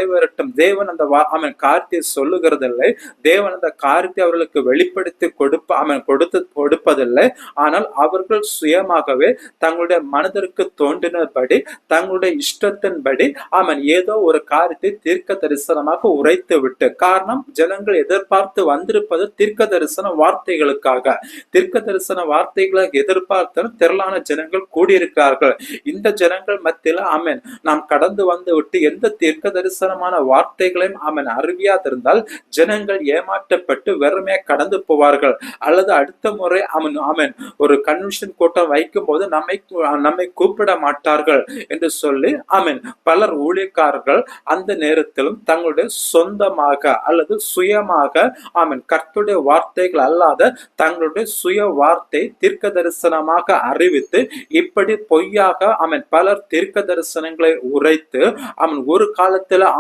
நிறைவேறட்டும். தேவன் அந்த அவன் காரியத்தை சொல்லுகிறதில்லை. தேவன் அந்த காரியத்தை அவர்களுக்கு வெளிப்படுத்தி கொடுப்பதில்லை. ஆனால் அவர்கள் சுயமாகவே தங்களுடைய மனதிற்கு தோன்றினபடி தங்களுடைய இஷ்டத்தின்படி ஏதோ ஒரு காரியத்தை தீர்க்க தரிசனமாக உரைத்து விட்டு, காரணம் ஜனங்கள் எதிர்பார்த்து வந்திருப்பது தீர்க்க தரிசன வார்த்தைகளுக்காக. தீர்க்க தரிசன வார்த்தைகளை எதிர்பார்த்து திரளான ஜனங்கள் கூடியிருக்கிறார்கள். இந்த ஜனங்கள் மத்தியில நாம் கடந்து வந்து விட்டு எந்த தீர்க்க தரிசனமான வார்த்தைகளையும் அறிவியாதிருந்தால் ஜனங்கள் ஏமாற்றப்பட்டு வெறுமையா கடந்து போவார்கள். அல்லது அடுத்த முறை ஒரு கன்வென்ஷன் கூட்டம் வைக்கும் போது நம்மை கூப்பிட மாட்டார்கள் என்று சொல்லி பலர் ஊழியக்காரர்கள் அந்த நேரத்திலும் தங்களுடைய சொந்தமாக அல்லது சுயமாக கர்த்தருடைய வார்த்தைகள் அல்லாத தங்களுடைய சுய வார்த்தை தீர்க்க தரிசனமாக அறிவித்து இப்படி பொய்யாக பலர் தீர்க்க தரிசனங்களை உரைத்து ஒரு காலத்துல